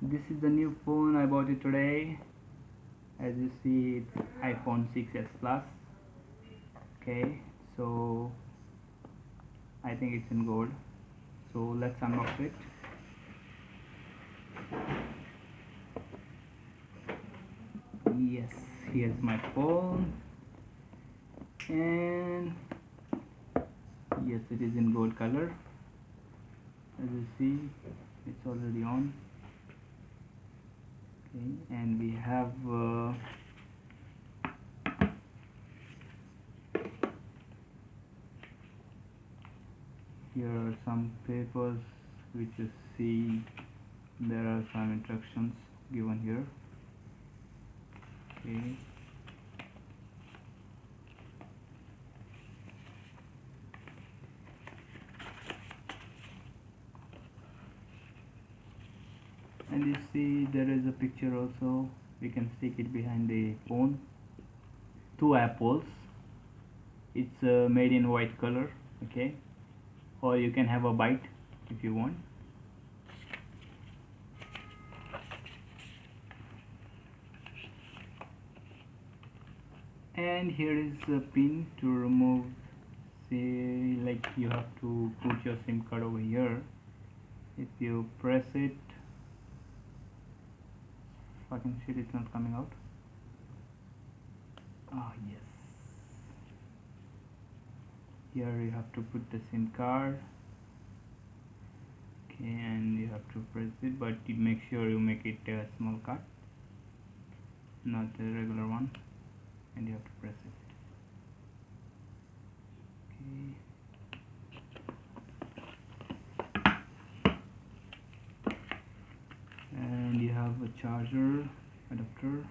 This is the new phone. I bought it today. As you see, it's iPhone 6s Plus. Okay, so I think it's in gold. So let's unbox it. Yes, here's my phone, and yes, it is in gold color. As you see, it's already on. Okay, and we have here are some papers which you see. There are some instructions given here. Okay, and you see there is a picture also. We can stick it behind the phone. Two apples. It's made in white color. Okay, or you can have a bite if you want. And here is a pin to remove. Say, like, you have to put your SIM card over here. If you press it, fucking shit, it's not coming out. Ah, yes. Here you have to put the SIM card. Okay, and you have to press it, but you make sure you make it a small card, not the regular one, and you have to press it. Okay, and you have a charger adapter.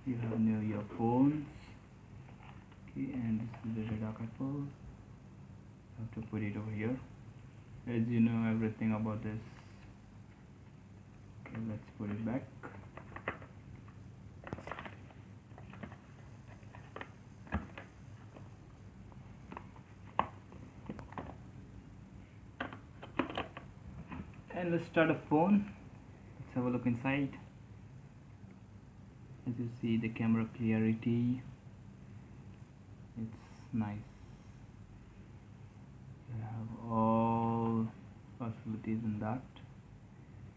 You have new earphones. Okay, and this is the red apple. You have to put it over here. As you know everything about this. Okay, let's put it back. And let's start a phone. Let's have a look inside. As you see, the camera clarity, it's nice. You have all possibilities in that.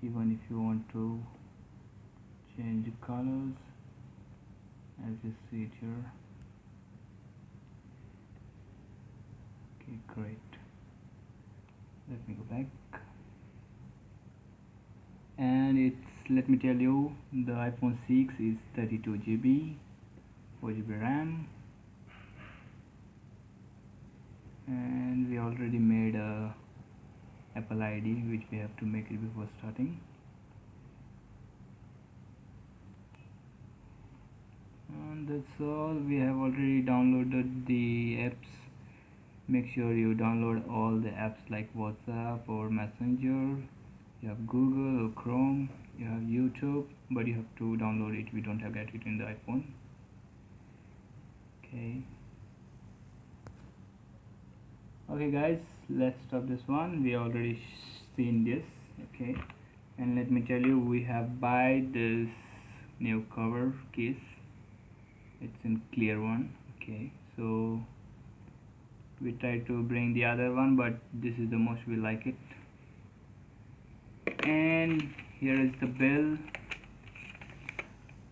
Even if you want to change the colors, as you see it here. Okay, great. Let me go back. And it's, let me tell you, the iPhone 6 is 32 GB, 4 GB RAM, and we already made a Apple ID, which we have to make it before starting. And that's all. We have already downloaded the apps. Make sure you download all the apps like WhatsApp or Messenger. You have Google or Chrome, you have YouTube, but you have to download it. We don't have it in the iPhone. Okay guys, let's stop this one. We already seen this. Okay, and let me tell you, we have buy this new cover case. It's in clear one. Okay, so we try to bring the other one, but this is the most we like it. And here is the bill.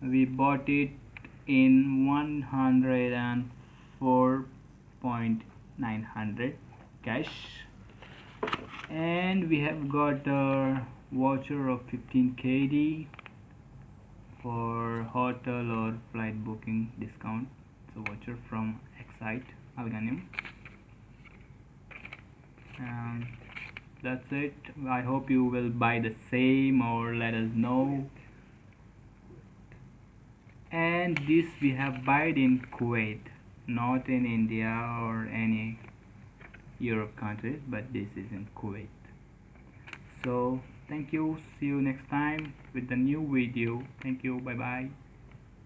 We bought it in 104.900 cash, and we have got a voucher of 15 KD for hotel or flight booking discount. It's a voucher from Excite Alganium. That's it. I hope you will buy the same or let us know. And this we have bought in Kuwait, not in India or any Europe countries, but this is in Kuwait. So thank you, see you next time with the new video. Thank you, bye bye.